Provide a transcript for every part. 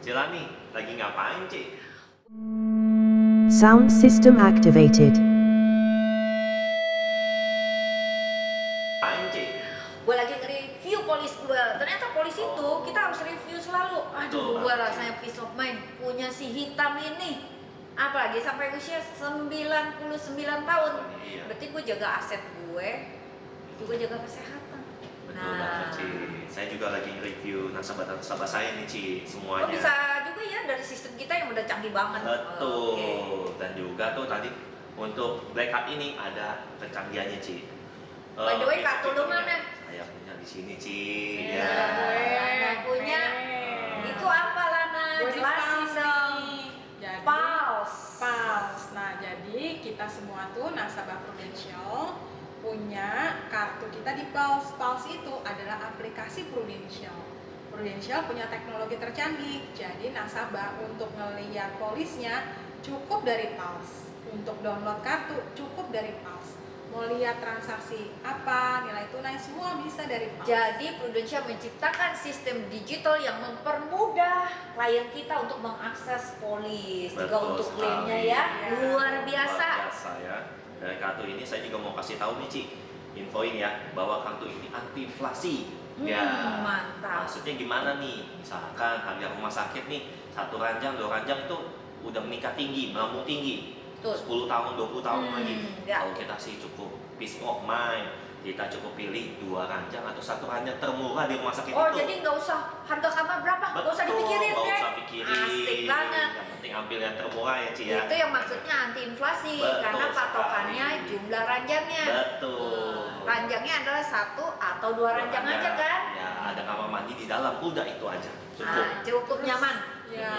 Cila nih, lagi ngapain, Ci? Sound system activated. Ngapain, Ci? Gue lagi nge-review polis gue. Ternyata polis itu kita harus review selalu. Aduh, gue rasanya peace of mind punya si hitam ini. Apalagi sampai usia 99 tahun. Iya. Berarti gue jaga aset gue, juga jaga kesehatan. Betul banget, Ci. Saya juga lagi nge-review nasabah-nasabah saya nih, Ci, semuanya. Oh, bisa juga ya dari sistem kita yang udah canggih banget. Betul. Oke. Dan juga tuh tadi untuk Black Card ini ada kecanggihannya, Ci. By the way, oke, kartu lu fiturnya. mana? Saya punya di sini, Ci. Iya. Ya. Lana punya. Itu apa, Lana? Jelasin dong. Jadi Pulse. Pulse. Nah, jadi kita semua tuh nasabah Prudential punya kartu kita di Pulse. Pulse itu adalah aplikasi Prudential. Prudential punya teknologi tercanggih. Jadi nasabah untuk ngelihat polisnya cukup dari Pulse. Untuk download kartu cukup dari Pulse. Mau lihat transaksi apa, nilai tunai, semua bisa dari Pulse. Jadi Prudential menciptakan sistem digital yang mempermudah klien kita untuk mengakses polis, juga Betul untuk sekali. klaimnya ya. Iya. Luar biasa. Luar biasa ya. Dari kartu ini saya juga mau kasih tahu nih, Ci. Infoin ya bahwa kartu ini anti inflasi. Ya. Mantap. Maksudnya gimana nih? Misalkan harga rumah sakit nih, 1 ranjang, 2 ranjang itu udah meningkat tinggi, melambung tinggi. Betul. 10 tahun, 20 tahun lagi. Ya. Kalau kita sih cukup peace of mind, kita cukup pilih 2 ranjang atau 1 ranjang termurah di rumah sakit Oh, itu. jadi nggak usah harga kamar berapa, nggak usah dipikirin nggak ya. usah pikirin. Asik banget. Yang penting ambil yang termurah ya, Ci ya. Itu yang maksudnya anti inflasi, Betul karena patokannya sekali. jumlah ranjangnya. Betul. Ranjangnya adalah 1 atau 2 ranjang aja kan? Ya, ada kamar mandi di dalam, udah itu aja. Cukup. Ah, cukup nyaman. Ya,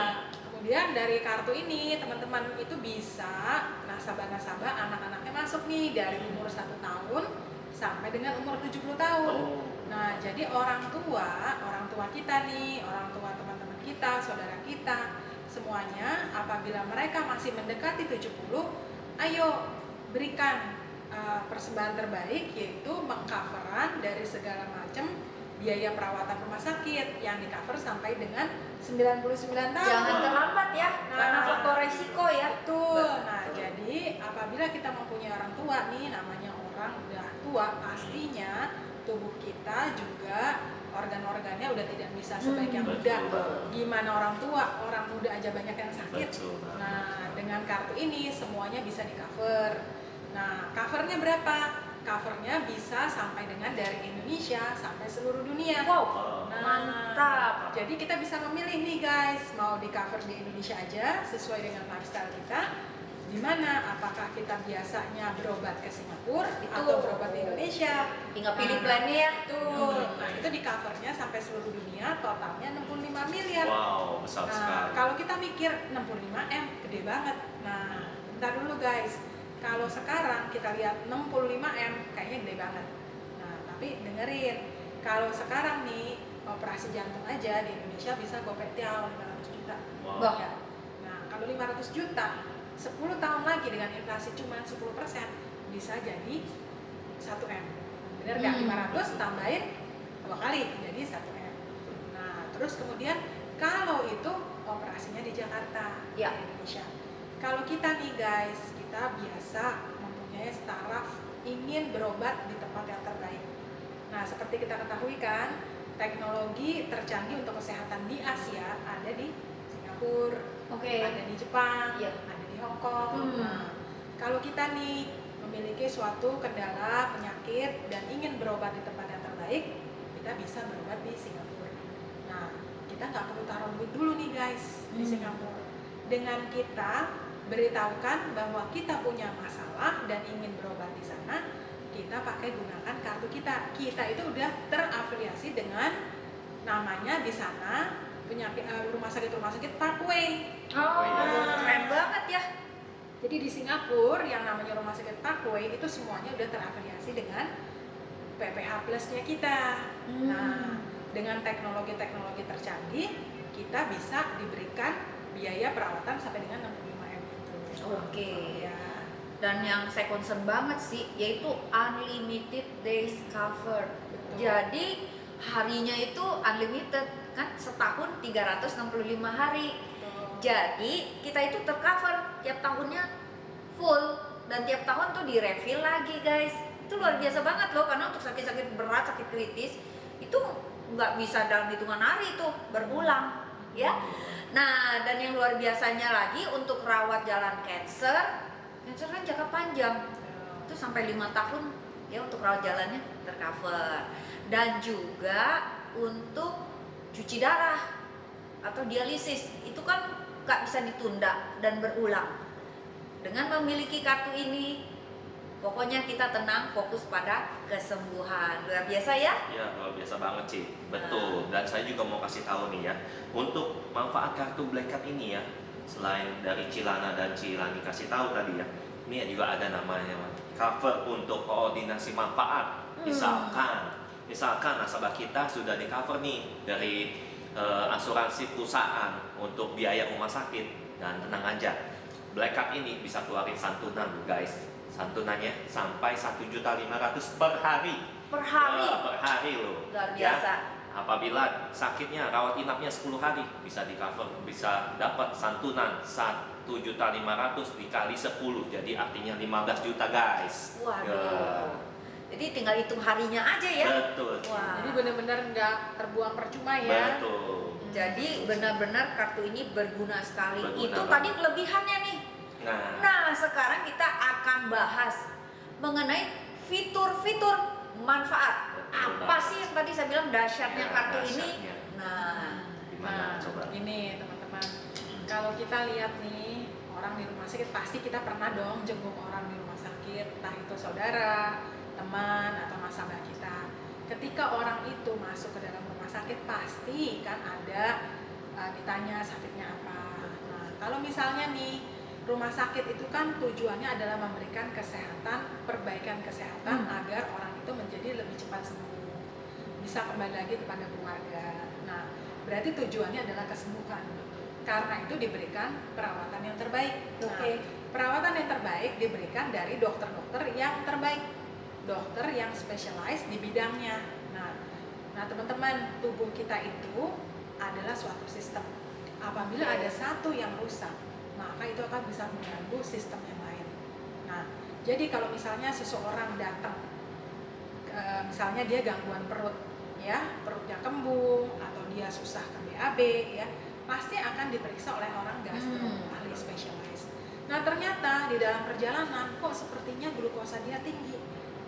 kemudian dari kartu ini teman-teman itu bisa nasabah-nasabah anak-anaknya masuk nih dari umur 1 tahun sampai dengan umur 70 tahun. Oh. Nah, jadi orang tua kita nih, orang tua teman-teman kita, saudara kita, semuanya apabila mereka masih mendekati 70, ayo berikan persembahan terbaik, yaitu mengcoveran dari segala macam biaya perawatan rumah sakit yang di cover sampai dengan 99 tahun. Jangan terlambat ya, Nah. karena faktor resiko ya. Betul. Nah, jadi apabila kita mempunyai orang tua nih, namanya orang udah tua, pastinya tubuh kita juga organ-organnya udah tidak bisa sebaik yang muda. Betul. Gimana orang tua, orang muda aja banyak yang sakit. Betul. Nah, dengan kartu ini semuanya bisa di cover. Nah, covernya berapa? Covernya bisa sampai dengan dari Indonesia sampai seluruh dunia. Wow, Nah, mantap. Jadi kita bisa memilih nih guys, mau di cover di Indonesia aja sesuai dengan lifestyle kita. Di mana? Apakah kita biasanya berobat ke Singapura atau berobat di Indonesia? Tinggal pilih plannya ya. Betul. Nah, itu di covernya sampai seluruh dunia, totalnya 65 miliar. Wow, besar Nah, sekali. kalau kita mikir 65M gede banget. Nah, bentar dulu guys. Kalau sekarang kita lihat 65M kayaknya gede banget. Nah, tapi dengerin. Kalau sekarang nih operasi jantung aja di Indonesia bisa gopek tiao 500 juta. Wow. Ya. Nah, kalau 500 juta 10 tahun lagi dengan inflasi cuma 10% bisa jadi 1M. Bener nggak? 500 tambahin 2 kali jadi 1M. Nah, terus kemudian kalau itu operasinya di Jakarta, Ya. di Indonesia. Kalau kita nih guys, kita biasa mempunyai staraf ingin berobat di tempat yang terbaik. Nah, seperti kita ketahui kan, teknologi tercanggih untuk kesehatan di Asia ada di Singapura, Oke. ada di Jepang, Iya. ada di Hong Kong. Hmm. Nah, kalau kita nih memiliki suatu kendala penyakit dan ingin berobat di tempat yang terbaik, kita bisa berobat di Singapura. Nah, kita nggak perlu taruh duit dulu nih guys di Singapura. Dengan kita beritahukan bahwa kita punya masalah dan ingin berobat di sana, kita pakai gunakan kartu kita. Kita itu udah terafiliasi dengan namanya di sana penyakit rumah sakit Parkway. Oh, iya. keren banget ya. Jadi di Singapura yang namanya rumah sakit Parkway itu semuanya udah terafiliasi dengan PPH Plus-nya kita. Nah, dengan teknologi-teknologi tercanggih, kita bisa diberikan biaya perawatan sampai dengan 65M itu. Oke. Ya. Dan yang saya concern banget sih yaitu unlimited days cover. Betul. Jadi harinya itu unlimited kan setahun 365 hari. Betul. Jadi kita itu tercover tiap tahunnya full, dan tiap tahun tuh direfill lagi guys. Itu luar biasa banget loh, karena untuk sakit-sakit berat, sakit kritis itu nggak bisa dalam hitungan hari tuh, berulang ya. Nah, dan yang luar biasanya lagi untuk rawat jalan cancer kan jangka panjang, itu sampai 5 tahun ya untuk rawat jalannya tercover. Dan juga untuk cuci darah atau dialisis itu kan nggak bisa ditunda dan berulang. Dengan memiliki kartu ini, pokoknya kita tenang, fokus pada kesembuhan. Luar biasa ya? Ya, luar biasa banget sih. Betul. Dan saya juga mau kasih tahu nih ya, untuk manfaat kartu Black Card ini ya, selain dari Cilana dan Cilani kasih tahu tadi ya, ini juga ada namanya cover untuk koordinasi manfaat. Misalkan nasabah kita sudah di cover nih dari asuransi perusahaan untuk biaya rumah sakit, dan tenang aja, Black Card ini bisa keluarin santunan guys. Santunannya sampai 1.500.000 per hari. Per hari? Per hari loh. Luar Ya, biasa. apabila sakitnya rawat inapnya 10 hari, bisa di cover, bisa dapat santunan 1.500.000 dikali 10, jadi artinya 15 juta guys. Waduh. Ya. Jadi tinggal hitung harinya aja ya. Betul. Wah. Jadi benar-benar nggak terbuang percuma ya. Betul. Jadi benar-benar kartu ini berguna sekali. Berguna Itu banget. tadi kelebihannya nih. Nah, Nah, sekarang kita akan bahas mengenai fitur-fitur manfaat. Betul Apa banget. sih yang tadi saya bilang dahsyatnya Ya, kartu dahsyatnya. ini? Nah, gimana coba? Ini teman-teman, kalau kita lihat nih orang di rumah sakit, pasti kita pernah dong jenguk orang di rumah sakit, entah itu saudara, teman, atau nasabah kita. Ketika orang itu masuk ke dalam rumah sakit, pasti kan ada ditanya sakitnya apa. Nah, kalau misalnya nih rumah sakit itu kan tujuannya adalah memberikan kesehatan, perbaikan kesehatan agar orang itu menjadi lebih cepat sembuh, bisa kembali lagi kepada keluarga. Nah, berarti tujuannya adalah kesembuhan. Karena itu diberikan perawatan yang terbaik. Nah, Oke. perawatan yang terbaik diberikan dari dokter-dokter yang terbaik, dokter yang spesialis di bidangnya. Nah, teman-teman, tubuh kita itu adalah suatu sistem. Apabila Oke. ada satu yang rusak, maka itu akan bisa mengganggu sistem yang lain. Nah, jadi kalau misalnya seseorang datang, misalnya dia gangguan perut, ya, perutnya kembung, atau dia susah ke BAB, ya, pasti akan diperiksa oleh orang gastro, ahli spesialis. Nah, ternyata di dalam perjalanan kok sepertinya glukosa dia tinggi,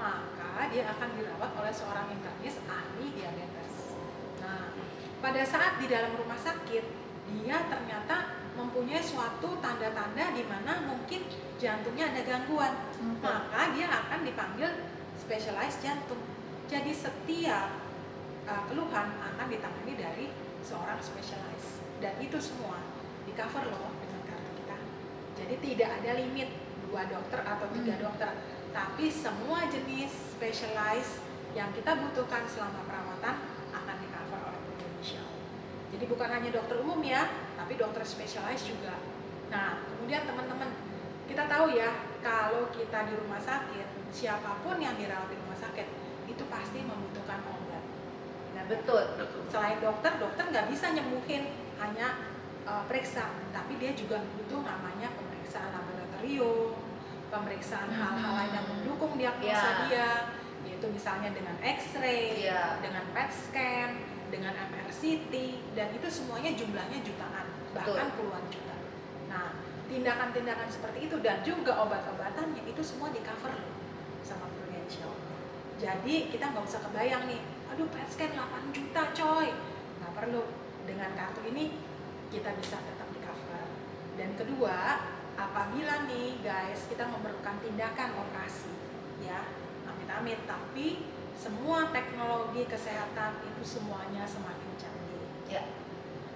maka dia akan dirawat oleh seorang internis ahli diabetes. Nah, pada saat di dalam rumah sakit, dia ternyata mempunyai suatu tanda-tanda di mana mungkin jantungnya ada gangguan, maka dia akan dipanggil spesialis jantung. Jadi setiap keluhan akan ditangani dari seorang spesialis, dan itu semua di cover loh dengan kartu kita. Jadi tidak ada limit 2 dokter atau 3 dokter, tapi semua jenis spesialis yang kita butuhkan selama perawatan akan di cover oleh Prudential. Jadi bukan hanya dokter umum ya, tapi dokter spesialis juga. Nah, kemudian teman-teman, kita tahu ya, kalau kita di rumah sakit, siapapun yang dirawat di rumah sakit itu pasti membutuhkan obat. nah betul. Betul. Selain dokter nggak bisa nyembuhin hanya periksa, tapi dia juga butuh namanya pemeriksaan laboratorium, pemeriksaan hal-hal lain yang mendukung diagnosa Ya. dia, yaitu misalnya dengan X-ray, Ya. dengan PET scan, dengan MRCT, dan itu semuanya jumlahnya jutaan, bahkan puluhan juta. Nah, tindakan-tindakan seperti itu dan juga obat-obatannya itu semua di cover loh sama Prudential. Jadi kita nggak usah kebayang nih, aduh PET scan 8 juta coy, nggak perlu. Dengan kartu ini kita bisa tetap di cover. Dan kedua, apabila nih guys kita memerlukan tindakan operasi, ya amit-amit, tapi semua teknologi kesehatan itu semuanya semakin canggih.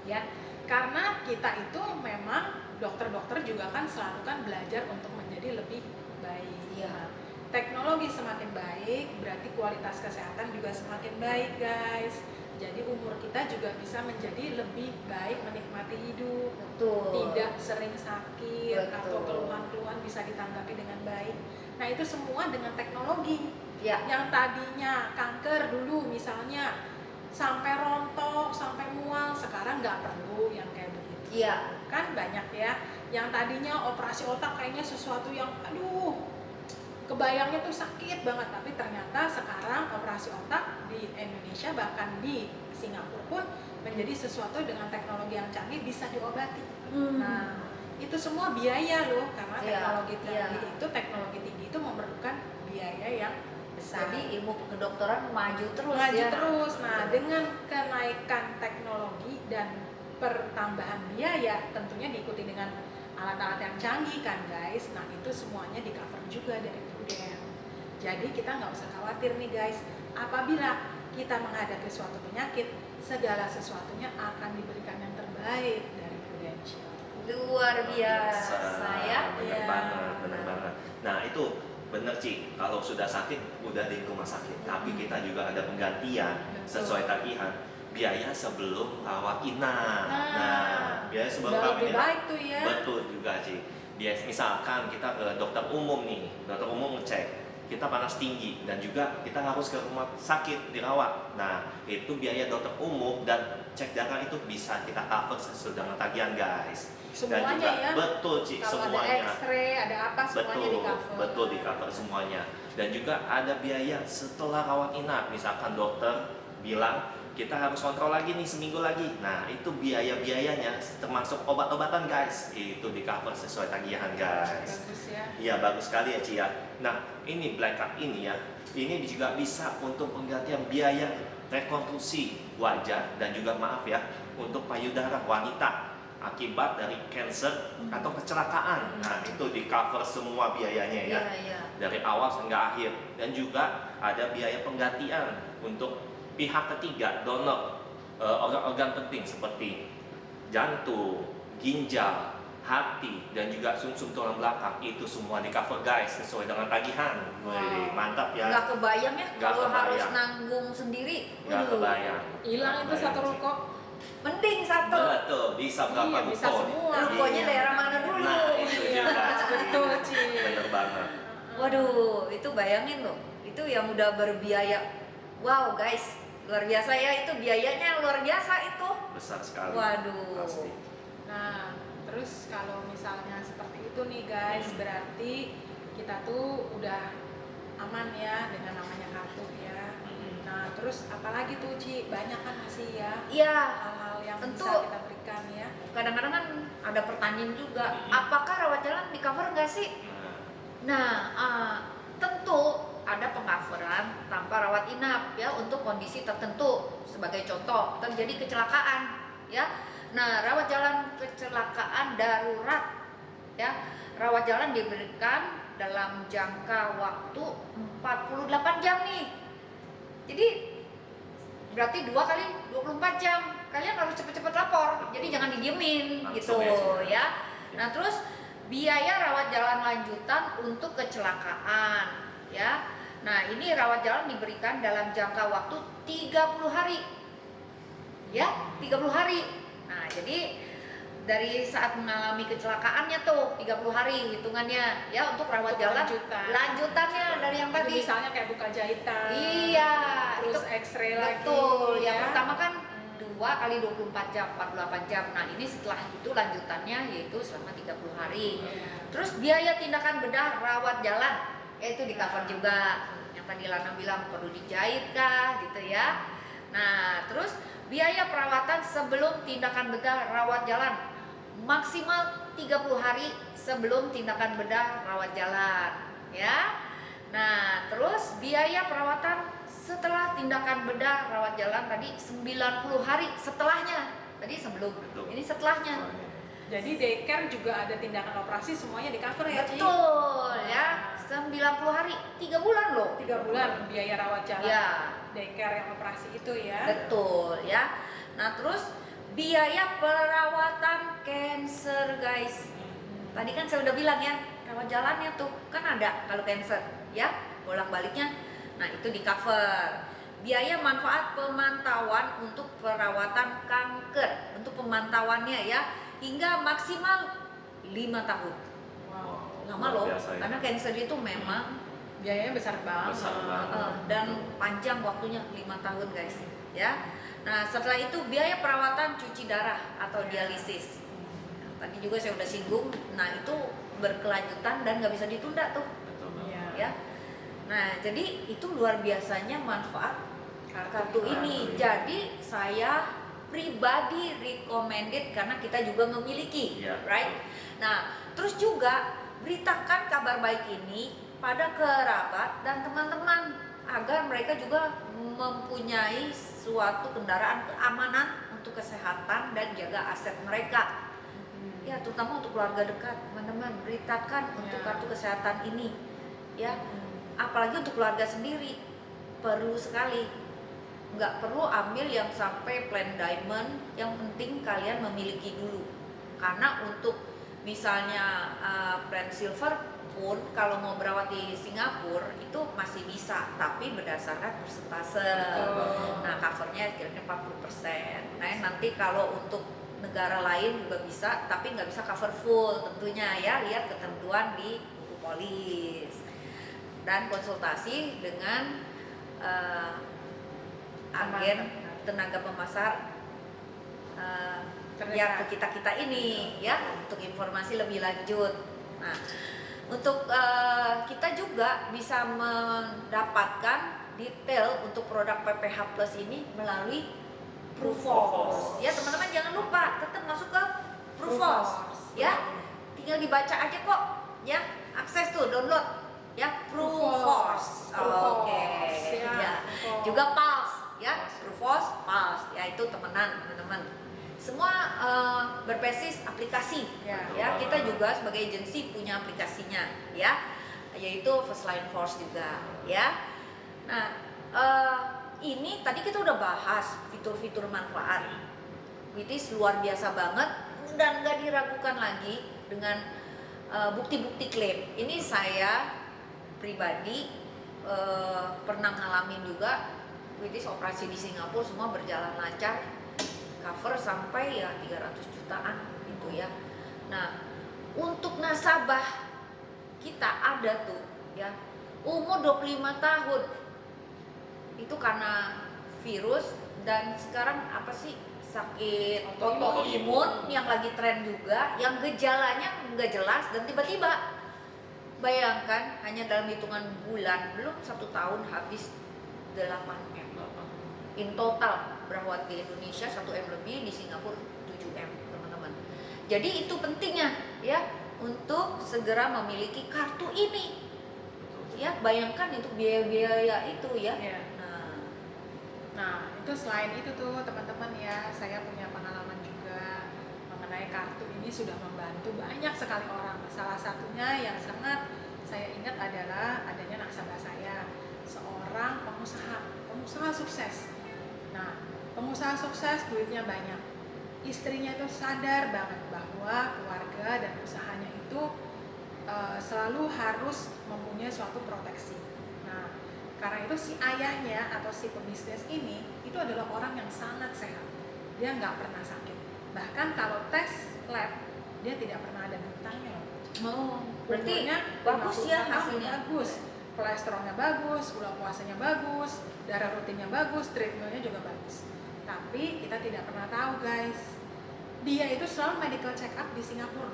Ya, karena kita itu memang dokter-dokter juga kan selalu kan belajar untuk menjadi lebih baik. Iya. Teknologi semakin baik, berarti kualitas kesehatan juga semakin baik guys. Jadi umur kita juga bisa menjadi lebih baik menikmati hidup, Betul. tidak sering sakit, Betul. atau keluhan-keluhan bisa ditanggapi dengan baik. Nah, itu semua dengan teknologi. Ya. Yang tadinya kanker dulu misalnya sampai rontok, sampai mual. Sekarang nggak perlu yang kayak begitu. Iya. Kan banyak ya, yang tadinya operasi otak kayaknya sesuatu yang aduh, kebayangnya tuh sakit banget, tapi ternyata sekarang operasi otak di Indonesia bahkan di Singapura pun menjadi sesuatu dengan teknologi yang canggih bisa diobati. Nah, itu semua biaya loh, karena Iya, teknologi iya. tinggi itu memerlukan biaya yang besar. Jadi ilmu kedokteran maju terus Maju ya. terus. Nah, dengan kenaikan teknologi dan pertambahan biaya, tentunya diikuti dengan alat-alat yang canggih kan guys. Nah, itu semuanya di cover juga dari Prudent. Jadi kita nggak usah khawatir nih guys, apabila kita menghadapi suatu penyakit, segala sesuatunya akan diberikan yang terbaik dari Prudential. Luar biasa ya. Bener Iya. banget, bener banget. Nah itu bener Ci, kalau sudah sakit udah di rumah sakit, tapi kita juga ada penggantian Betul. sesuai tagihan biaya sebelum rawat inap. Nah, biaya sebelum udah rawat lebih inap baik tuh ya. betul juga Ci. Bias misalkan kita ke dokter umum nih, dokter umum ngecek kita panas tinggi dan juga kita harus ke rumah sakit dirawat. Nah itu biaya dokter umum dan cek darah itu bisa kita cover sesuai dengan tagihan guys. Dan Semuanya juga ya. betul Ci, Kalau ada semuanya. X-ray, ada apa, semuanya di cover. Betul di cover semuanya. Dan juga ada biaya setelah rawat inap. Misalkan dokter bilang kita harus kontrol lagi nih seminggu lagi. Nah itu biaya-biayanya termasuk obat-obatan guys. Itu di cover sesuai tagihan guys. Bagus ya. Iya bagus sekali ya Ci ya. Nah ini Black Card ini ya, ini juga bisa untuk penggantian biaya rekonstruksi wajah dan juga maaf ya untuk payudara wanita akibat dari cancer atau kecelakaan. Nah itu di cover semua biayanya ya, Iya. dari awal hingga akhir. Dan juga ada biaya penggantian untuk pihak ketiga donor organ-organ penting seperti jantung, ginjal, hati, dan juga sumsum tulang belakang. Itu semua di cover guys sesuai dengan tagihan. Wih, mantap ya. Nggak kebayang ya Nggak kalau harus kebayang. nanggung sendiri. Nggak Waduh. kebayang. Hilang Nggak itu satu kebayang, Ci. rokok. Mending satu. Betul, bisa berapa Iya, bisa ruko nih? semua. Rukonya Iya. daerah mana dulu? Nah itu Iya, juga betul, Ci. bener banget. Waduh, itu bayangin loh. Itu yang udah berbiaya. Wow guys, luar biasa ya, itu biayanya luar biasa itu. Besar sekali. Waduh. Pasti. Nah, terus kalau misalnya seperti itu nih guys, berarti kita tuh udah aman ya dengan namanya kartu ya. Nah, terus apalagi tuh Ci, banyak kan masih ya Iya, hal-hal yang Tentu. bisa kita berikan ya. kadang-kadang kan ada pertanyaan juga, apakah rawat jalan di cover nggak sih? Nah, tentu ada pengcoveran tanpa rawat inap ya untuk kondisi tertentu. Sebagai contoh, terjadi kecelakaan ya. Nah, rawat jalan kecelakaan darurat ya. Rawat jalan diberikan dalam jangka waktu 48 jam nih. Jadi berarti 2 kali 24 jam. Kalian harus cepet-cepet lapor. Jadi jangan didiemin gitu Langsung ya. Nah, terus biaya rawat jalan lanjutan untuk kecelakaan ya. Nah, ini rawat jalan diberikan dalam jangka waktu 30 hari. Ya, 30 hari. Nah, jadi dari saat mengalami kecelakaannya tuh 30 hari hitungannya ya untuk rawat Untuk jalan lanjutan. lanjutannya dari yang Itu tadi. misalnya kayak buka jahitan. Iya, Terus itu X-ray lagi. betul. Yang ya. pertama kan 2 kali 24 jam, 48 jam. Nah, ini setelah itu lanjutannya yaitu selama 30 hari. Iya. Terus biaya tindakan bedah rawat jalan yaitu di cover juga. Yang tadi Lana bilang perlu dijahit kah gitu ya. Nah, terus biaya perawatan sebelum tindakan bedah rawat jalan maksimal 30 hari sebelum tindakan bedah rawat jalan ya. Nah, terus biaya perawatan setelah tindakan bedah rawat jalan tadi 90 hari setelahnya. Tadi sebelum, Betul. ini setelahnya. Jadi daycare juga ada tindakan operasi semuanya di cover ya, Ci? Betul ya, 90 hari, 3 bulan loh. 3 bulan biaya rawat jalan. Ya, Daycare yang operasi itu ya. betul ya. Nah, terus biaya perawatan cancer guys. Tadi kan saya udah bilang ya, rawat jalannya tuh kan ada kalau cancer ya, bolak-baliknya. Nah, itu di cover. Biaya manfaat pemantauan untuk perawatan kanker, untuk pemantauannya ya, hingga maksimal 5 tahun. Wow. Lama loh, Luar biasa ya. karena cancer itu memang Biayanya besar banget. Besar banget. dan panjang waktunya 5 tahun guys ya. Nah, setelah itu biaya perawatan cuci darah atau Ya. dialisis. Nah, tadi juga saya udah singgung. Nah, itu berkelanjutan dan nggak bisa ditunda tuh, Betul banget. Iya. ya. Nah, jadi itu luar biasanya manfaat kartu ini. ini. Jadi saya pribadi recommended karena kita juga memiliki, Iya, right? Nah, terus juga beritakan kabar baik ini pada kerabat dan teman-teman agar mereka juga mempunyai suatu kendaraan keamanan untuk kesehatan dan jaga aset mereka. Ya, terutama untuk keluarga dekat, teman-teman, beritakan untuk Ya. kartu kesehatan ini. Ya, Hmm. apalagi untuk keluarga sendiri perlu sekali. Nggak perlu ambil yang sampai plan diamond, yang penting kalian memiliki dulu. Karena untuk misalnya plan silver pun kalau mau berawat di Singapura itu masih bisa, tapi berdasarkan persentase. Betul. Nah, covernya kira-kira 40%. Nah, nanti kalau untuk negara lain juga bisa, tapi nggak bisa cover full tentunya ya. Lihat ketentuan di buku polis dan konsultasi dengan agen tenaga pemasar yang ke kita ini ya, untuk informasi lebih lanjut. Nah, untuk kita juga bisa mendapatkan detail untuk produk PPH Plus ini melalui Proofos. Ya, teman-teman jangan lupa tetap masuk ke Proofos. Ya, tinggal dibaca aja kok. Ya, akses tuh download ya Proofos. Oke. Ya. Juga Pulse ya, Proofos, Pulse. Ya, itu temenan, teman-teman. Semua berbasis aplikasi. Ya. Ya, kita juga sebagai agensi punya aplikasinya ya, yaitu First Line Force juga ya. Nah, ini tadi kita udah bahas fitur-fitur manfaat, which is luar biasa banget dan gak diragukan lagi dengan bukti-bukti klaim. Ini saya pribadi pernah ngalamin juga, which is operasi di Singapura semua berjalan lancar, cover sampai ya 300 jutaan gitu ya. Nah, untuk nasabah kita ada tuh ya, umur 25 tahun itu karena virus dan sekarang apa sih, sakit autoimun yang lagi tren juga, yang gejalanya nggak jelas dan tiba-tiba bayangkan hanya dalam hitungan bulan, belum 1 tahun habis 8M in total. Berawat di Indonesia 1M lebih, di Singapura 7M teman-teman. Jadi itu pentingnya ya untuk segera memiliki kartu ini ya. Bayangkan itu biaya-biaya itu ya. Ya. Nah, itu selain itu tuh teman-teman ya, saya punya pengalaman juga mengenai kartu ini sudah membantu banyak sekali orang. Salah satunya yang sangat saya ingat adalah adanya nasabah saya, seorang pengusaha sukses. Nah, pengusaha sukses duitnya banyak. Istrinya itu sadar banget bahwa keluarga dan usahanya itu selalu harus mempunyai suatu proteksi. Nah, karena itu si ayahnya atau si pebisnis ini itu adalah orang yang sangat sehat. Dia nggak pernah sakit. Bahkan kalau tes lab dia tidak pernah ada bintangnya. Berarti Umurnya bagus 50 ya tahun, hasilnya. bagus. Kolesterolnya bagus, gula puasanya bagus, darah rutinnya bagus, treatmentnya juga bagus. Tapi kita tidak pernah tahu guys, dia itu selalu medical check up di Singapura.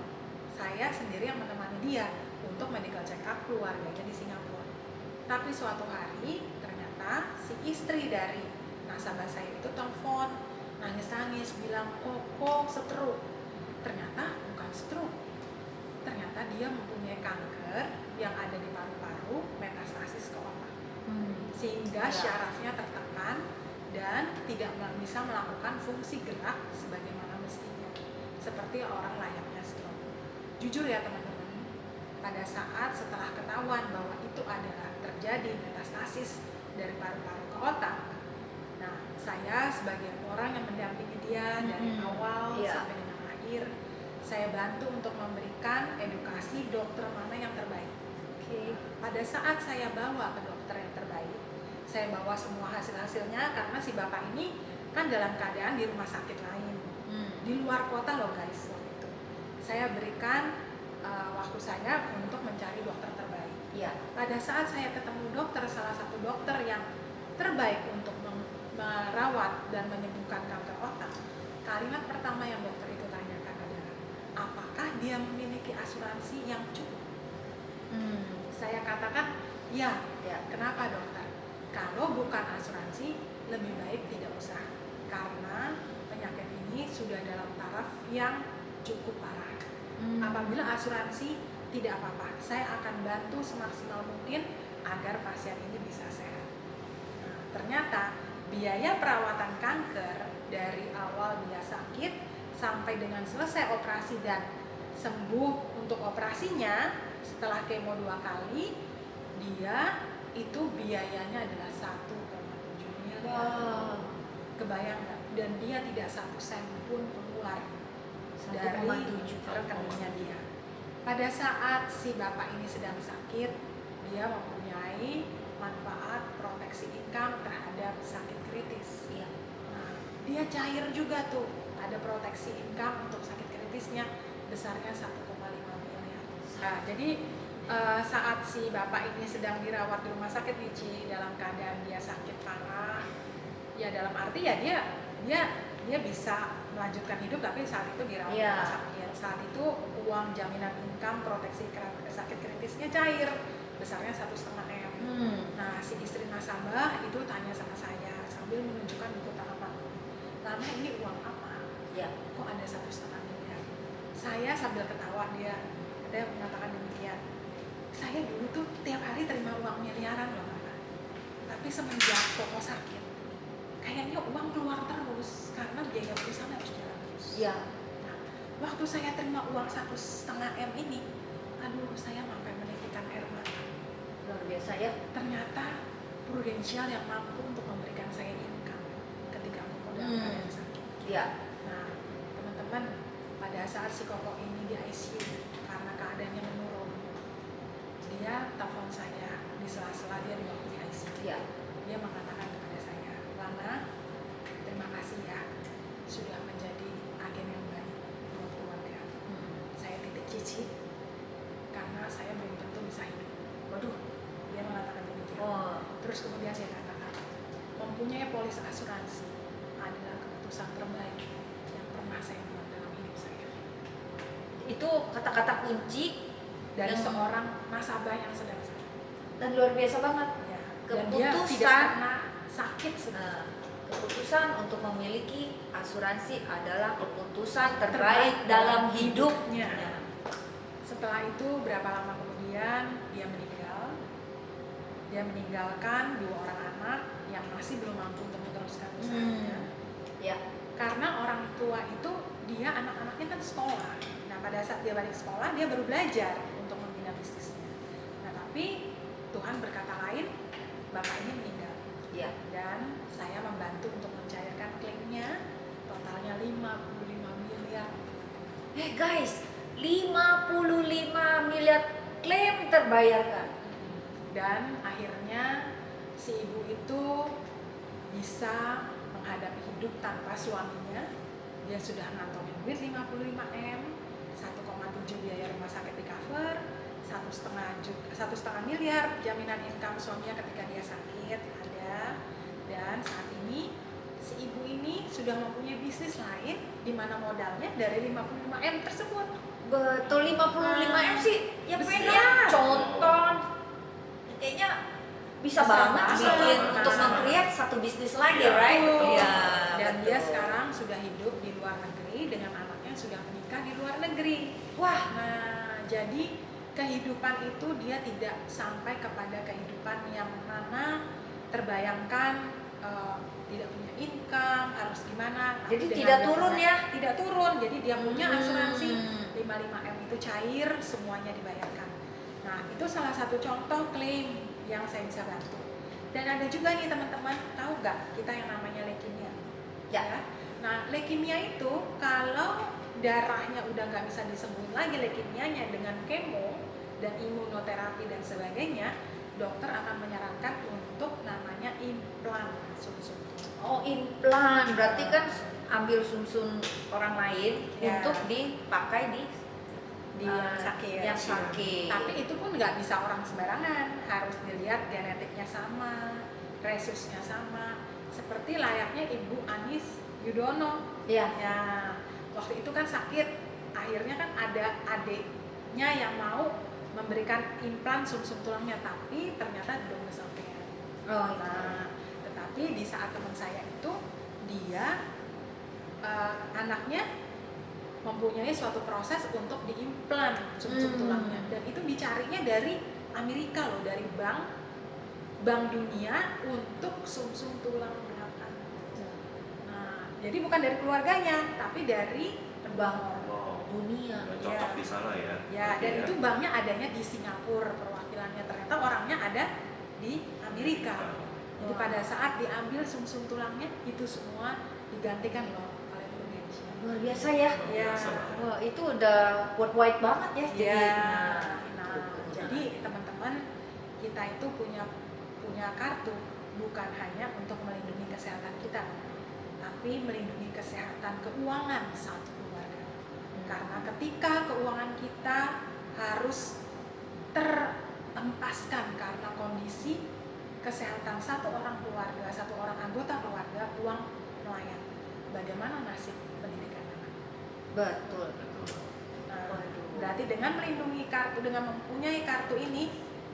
Saya sendiri yang menemani dia untuk medical check up keluarganya di Singapura. Tapi suatu hari ternyata si istri dari nasabah saya itu telepon nangis-nangis bilang kok stroke. Ternyata bukan stroke, ternyata dia mempunyai kanker yang ada di paru-paru, metastasis ke otak, sehingga Ya. syarafnya tertekan dan tidak bisa melakukan fungsi gerak sebagaimana mestinya, seperti orang layaknya stroke. Jujur ya teman-teman, pada saat setelah ketahuan bahwa itu adalah terjadi metastasis dari paru-paru ke otak, nah saya sebagai orang yang mendampingi dia dari awal Iya. sampai dengan akhir, saya bantu untuk memberikan edukasi dokter mana yang terbaik. Oke. Pada saat saya bawa ke dokter yang terbaik, saya bawa semua hasil-hasilnya karena si bapak ini kan dalam keadaan di rumah sakit lain, di luar kota loh guys waktu itu. Saya berikan waktu saya untuk mencari dokter terbaik. Iya. Pada saat saya ketemu dokter, salah satu dokter yang terbaik untuk merawat dan menyembuhkan kanker otak, kalimat pertama yang dokter itu tanyakan adalah apakah dia memiliki asuransi yang cukup? Saya katakan ya. Kenapa dokter? Kalau bukan asuransi lebih baik tidak usah, karena penyakit ini sudah dalam taraf yang cukup parah. Apabila asuransi tidak apa-apa, saya akan bantu semaksimal mungkin agar pasien ini bisa sehat. Nah, ternyata biaya perawatan kanker dari awal dia sakit sampai dengan selesai operasi dan sembuh untuk operasinya setelah kemo 2 kali, dia itu biayanya adalah 1,7 miliar. Wow. Kebayang nggak? Dan dia tidak 1 sen pun keluar dari 1,7. rekeningnya dia. Pada saat si bapak ini sedang sakit, dia mempunyai manfaat proteksi income terhadap sakit kritis. Iya. Nah, dia cair juga tuh, ada proteksi income untuk sakit kritisnya besarnya 1,5 miliar. Nah, jadi saat si bapak ini sedang dirawat di rumah sakit Wici dalam keadaan dia sakit parah, ya dalam arti ya dia bisa melanjutkan hidup, tapi saat itu dirawat di rumah sakit. Saat itu uang jaminan income proteksi sakit kritisnya cair besarnya 1,5 M. Nah, si istri nasabah itu tanya sama saya sambil menunjukkan buku tanggapan, Lana ini uang apa? Ya. Kok ada 1,5 miliar? Saya sambil ketawa, dia mengatakan demikian. Saya dulu tuh tiap hari terima uang miliaran loh, Lana. Tapi semenjak Koko sakit, kayaknya uang keluar terus karena biaya perusahaan harus jalan terus. Iya. Nah, waktu saya terima uang 1,5 M ini, aduh saya sampai menitikan air mata. Luar biasa ya. Ternyata Prudential yang mampu untuk memberikan saya income ketika aku dalam keadaan sakit. Iya. Nah, teman-teman, pada saat si Koko ini di ICU karena keadaannya menurun, dia telepon saya di sela-sela dia di waktu di ICU. Iya. Dia mengatakan kepada saya, Lana, terima kasih ya sudah menjadi agen yang baik buat keluarga. Saya titik cicit karena saya belum tentu bisa hidup. Waduh, dia mengatakan demikian. Terus kemudian dia katakan, mempunyai polis asuransi adalah keputusan terbaik yang pernah saya buat dalam hidup saya. Itu kata-kata kunci Dari yang seorang nasabah yang sedang sakit. dan luar biasa banget. Ya. Dan dia Keputusan. tidak pernah sakit sebenarnya. Nah, keputusan untuk memiliki asuransi adalah keputusan terbaik dalam hidupnya. Setelah itu berapa lama kemudian dia meninggal. Dia meninggalkan 2 orang anak yang masih belum mampu untuk meneruskan usahanya. Ya. Karena orang tua itu dia anak-anaknya kan sekolah. Nah, pada saat dia balik sekolah dia baru belajar untuk membina bisnisnya. Nah, tapi Tuhan berkata lain, bapak ini meninggal. Ya. Dan saya membantu untuk mencairkan klaimnya, totalnya 55 miliar. Guys, 55 miliar klaim terbayarkan. Dan akhirnya si ibu itu bisa menghadapi hidup tanpa suaminya. Dia sudah ngantongin duit 55 M, 1,7 biaya rumah sakit di cover, 1,5 miliar jaminan income suaminya ketika dia sakit ada. Dan saat ini si ibu ini sudah mempunyai bisnis lain di mana modalnya dari 55 M tersebut. Betul, 55 M sih. Ya Besar. pengen contoh. Kayaknya bisa banget Bisa. bikin Nah. untuk meng-create satu bisnis lagi, Iya. right? Betul. Iya. Dan betul. dia sekarang sudah hidup di luar negeri dengan anaknya sudah menikah di luar negeri. Wah, Nah, jadi kehidupan itu dia tidak sampai kepada kehidupan yang mana terbayangkan tidak punya income, harus gimana. Tapi jadi dengan tidak dia turun punya- ya? Tidak turun, jadi dia punya asuransi Hmm. 55 M itu cair, semuanya dibayarkan. Nah, itu salah satu contoh klaim yang saya bisa bantu. Dan ada juga nih teman-teman, tahu nggak kita yang namanya leukemia? Ya. Nah, leukemia itu kalau darahnya udah nggak bisa disembuhin lagi leukemianya dengan kemo dan imunoterapi dan sebagainya, dokter akan menyarankan untuk namanya implan sum-sum tulang. Oh, implan. Berarti kan ambil sumsum orang lain Ya. untuk dipakai di Yang sakit. yang sakit. Tapi itu pun nggak bisa orang sembarangan, harus dilihat genetiknya sama, resusnya sama. seperti layaknya Ibu Anis Yudhoyono. Iya. Ya, waktu itu kan sakit, akhirnya kan ada adiknya yang mau memberikan implan sumsum tulangnya, tapi ternyata belum kesampaian. Oh, Nah, tetapi di saat teman saya itu, dia anaknya mempunyai suatu proses untuk diimplan sumsum tulangnya, dan itu dicarinya dari Amerika loh, dari Bank Dunia untuk sumsum tulang belakang. Nah, jadi bukan dari keluarganya, tapi dari pendonor. Wow. dunia. Cocok di sana ya. Ya, Oke, dan itu banknya adanya di Singapura perwakilannya, ternyata orangnya ada di Amerika. Jadi Wow. pada saat diambil sumsum tulangnya itu semua digantikan loh oleh Indonesia. Luar biasa ya. Luar Ya. biasa. Wah, itu udah worldwide banget ya. Jadi, Ya, nah, jadi teman-teman, kita itu punya kartu bukan hanya untuk melindungi kesehatan kita, tapi melindungi kesehatan keuangan satu keluarga. Karena ketika keuangan kita harus terempaskan karena kondisi kesehatan satu orang keluarga, satu orang anggota keluarga, uang melayang. Bagaimana nasib pendidikan anak? betul. Nah, Waduh. berarti dengan melindungi kartu, dengan mempunyai kartu ini,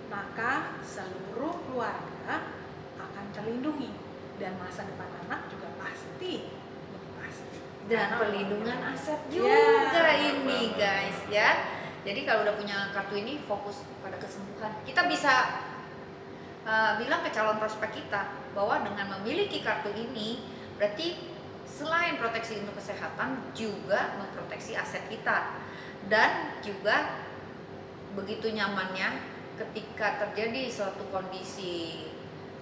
maka seluruh keluarga akan terlindungi, dan masa depan anak juga pasti. Dan Karena perlindungan uangnya. aset Ya, juga ini benar. guys ya. Jadi kalau udah punya kartu ini, fokus pada kesembuhan. Kita bisa bilang ke calon prospek kita bahwa dengan memiliki kartu ini berarti selain proteksi untuk kesehatan juga memproteksi aset kita, dan juga begitu nyamannya ketika terjadi suatu kondisi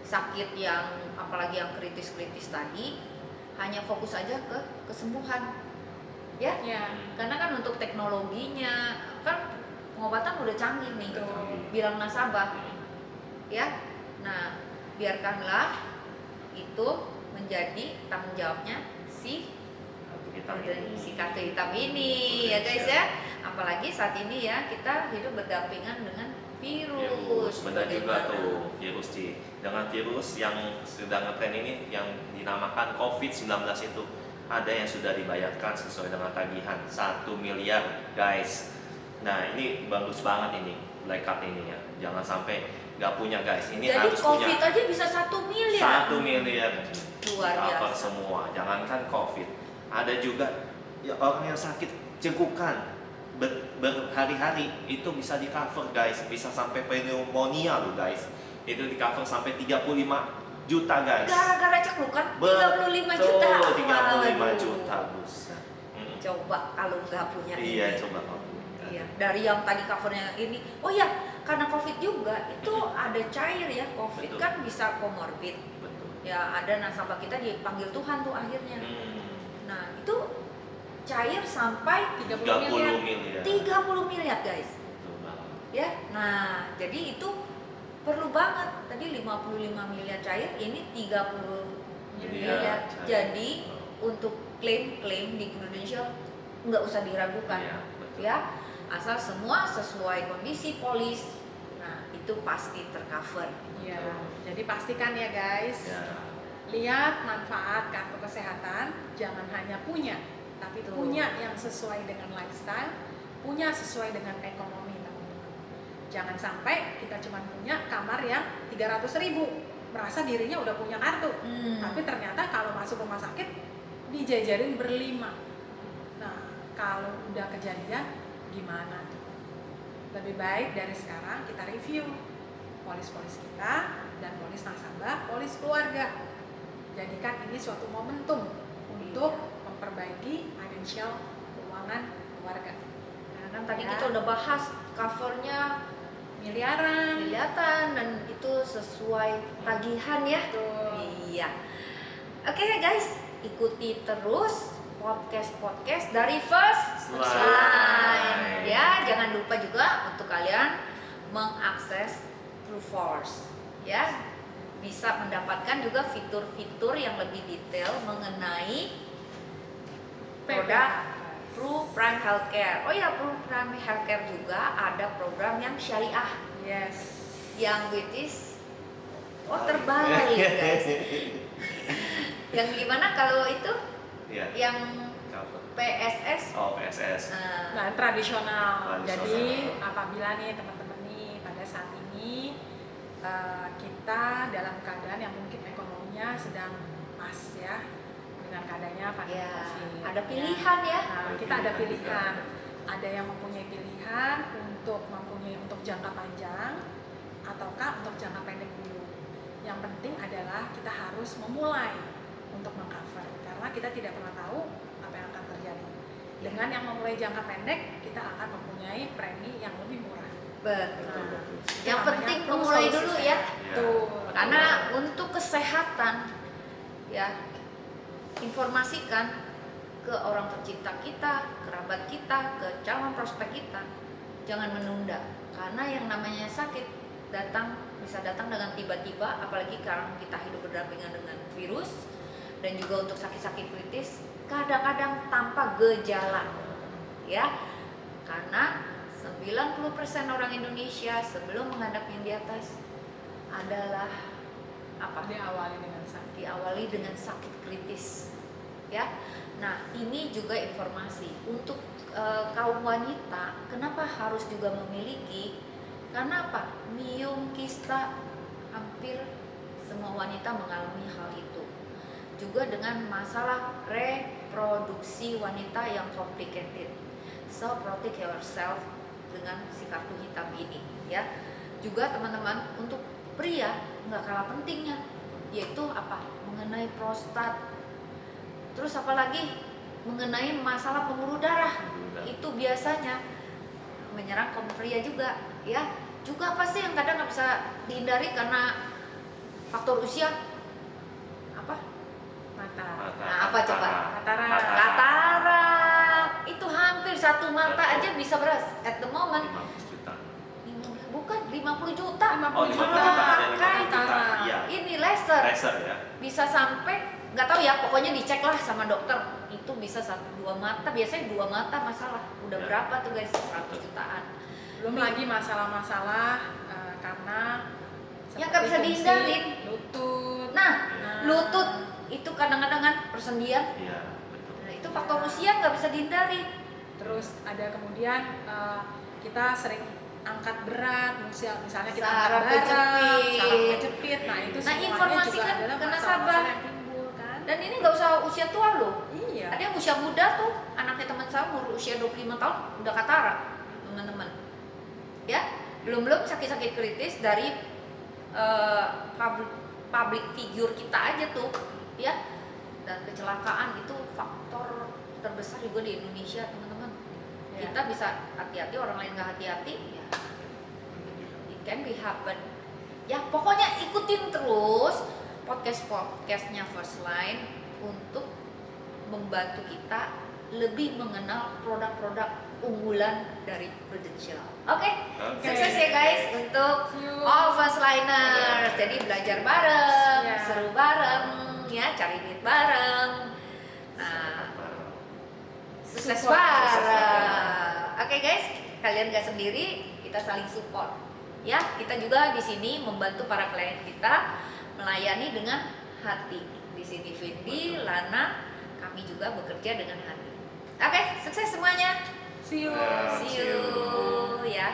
sakit yang apalagi yang kritis-kritis tadi, hanya fokus aja ke kesembuhan ya. Ya, Karena kan untuk teknologinya kan pengobatan udah canggih nih, Udah canggih. bilang nasabah ya. Nah, biarkanlah itu menjadi tanggung jawabnya si kartu hitam ini ya guys ya. Apalagi saat ini ya kita hidup berdampingan dengan virus. Benar juga Bagaimana? tuh virus Ci. Dengan virus yang sedang ngetren ini yang dinamakan COVID-19 itu, ada yang sudah dibayarkan sesuai dengan tagihan 1 miliar guys. Nah ini bagus banget ini Black Card ini ya. Jangan sampai nggak punya guys. Ini Jadi harus COVID punya aja bisa 1 miliar. 1 miliar. Luar Cover biasa. semua. Jangankan COVID. Ada juga ya, orang yang sakit cengkukan berhari-hari itu bisa di cover guys, bisa sampai pneumonia loh guys, itu di cover sampai 35 juta guys. Gara-gara ceklukan 35 juta. Betul, 35 Waduh. juta buset. Coba kalau nggak punya Iya ini. coba kamu. Iya, dari yang tadi covernya ini. Oh ya, karena COVID juga itu ada cair ya. COVID Betul. kan bisa komorbid. Betul. Ya ada nasabah kita dipanggil Tuhan tuh akhirnya. Hmm, Nah itu cair sampai 30 miliar. 30 miliar. 30 miliar guys. Betul banget. Ya, nah jadi itu perlu banget. Tadi 55 miliar cair, ini 30 miliar. cair. Jadi untuk klaim-klaim di Indonesia nggak usah diragukan. Iya, betul. Ya, asal semua sesuai kondisi polis, nah itu pasti tercover. Ya, jadi pastikan ya guys, Ya. lihat manfaat kartu kesehatan, jangan hanya punya, tapi Betul. punya yang sesuai dengan lifestyle, punya sesuai dengan ekonomi teman-teman. Jangan sampai kita cuma punya kamar yang 300.000, merasa dirinya udah punya kartu, tapi ternyata kalau masuk rumah sakit dijajarin berlima. Nah, kalau udah kejadian gimana tuh? Lebih baik dari sekarang kita review polis-polis kita dan polis nasabah, polis keluarga. Jadikan ini suatu momentum untuk memperbaiki financial keuangan keluarga. Nah, kan tadi Ya. kita udah bahas covernya Miliaran. kelihatan dan itu sesuai tagihan ya. Betul. Iya. Oke guys, ikuti terus podcast dari First Slide. Line. Ya, jangan lupa juga untuk kalian mengakses TrueForce. Ya, bisa mendapatkan juga fitur-fitur yang lebih detail mengenai produk True Prime Healthcare. Oh ya, True Prime Healthcare juga ada program yang syariah, Yes. yang which is terbalik guys. Yang gimana kalau itu? Iya. Yang Cover. PSS? Oh, PSS. Nah, tradisional. Tradisional. Jadi apabila nih teman-teman nih pada saat ini kita dalam keadaan yang mungkin ekonominya sedang pas ya dengan keadaannya pandemi Ya, COVID. ada pilihan ya. Nah, kita ada pilihan. Ada yang mempunyai pilihan untuk jangka panjang ataukah untuk jangka pendek dulu. Yang penting adalah kita harus memulai untuk mengcover karena kita tidak pernah tahu apa yang akan terjadi. Dengan yang memulai jangka pendek, kita akan mempunyai premi yang lebih murah. Betul. Nah, Yang namanya penting terus memulai solusi dulu sehat. ya. Tuh. Karena untuk kesehatan ya, informasikan ke orang tercinta kita, kerabat kita, ke calon prospek kita. Jangan menunda karena yang namanya sakit bisa datang dengan tiba-tiba, apalagi sekarang kita hidup berdampingan dengan virus dan juga untuk sakit-sakit kritis kadang-kadang tanpa gejala ya, karena 90% orang Indonesia sebelum menghadap yang di atas adalah apa? Diawali dengan sakit kritis ya. Nah, ini juga informasi untuk kaum wanita, kenapa harus juga memiliki, karena apa? Miom, kista, hampir semua wanita mengalami hal itu. Juga dengan masalah reproduksi wanita yang complicated. So protect yourself dengan si kartu hitam ini ya. Juga teman-teman untuk pria nggak kalah pentingnya, yaitu apa? Mengenai prostat. Terus apalagi mengenai masalah pembuluh darah. Itu biasanya menyerang kaum pria juga ya. Juga apa sih yang kadang nggak bisa dihindari karena faktor usia? Apa? Mata. Nah, apa coba? Katarak. Katarak. Itu hampir satu mata aja bisa beras at the moment. 50 juta. Bukan 50 juta. Oh, 50 juta ada 50 juta. Katarak. Iya. Ini laser. Laser ya. Bisa sampai nggak tahu ya, pokoknya dicek lah sama dokter. Itu bisa sampai 2 mata, biasanya 2 mata masalah. Udah Ya. berapa tuh guys? 100 jutaan. Belum lagi masalah-masalah karena Yang nggak bisa seperti fungsi dihindarin. lutut. Nah, lutut itu kadang-kadang kan persendian. Iya, betul. Nah, itu faktor usia nggak bisa dihindari. Terus ada kemudian kita sering angkat berat, misalnya kita Saraf angkat barang, kejepit. saraf kejepit. Nah, itu Nah, semuanya informasi juga kan adalah kena masalah-masalah sabar. yang timbul kan. Dan ini nggak usah usia tua loh. Iya. Ada yang usia muda tuh, anaknya teman saya umur usia 25 tahun udah katarak, teman-teman. Ya, belum sakit-sakit kritis dari public figure kita aja tuh, ya. Dan kecelakaan itu faktor terbesar juga di Indonesia, teman-teman. Ya. Kita bisa hati-hati, orang lain nggak hati-hati, ya. It can be happen. Ya, pokoknya ikutin terus podcastnya First Line untuk membantu kita lebih mengenal produk-produk unggulan dari Prudential. Oke, sukses ya guys untuk See you. all First Liners. Jadi belajar bareng, Ya. seru bareng, ya cari duit bareng. Nah, sukses Support. bareng. Oke guys, kalian gak sendiri, kita saling support. Ya, kita juga di sini membantu para klien kita melayani dengan hati. Di sini Vindi, Lana, kami juga bekerja dengan hati. Oke, sukses semuanya. See you. Ya. See you ya.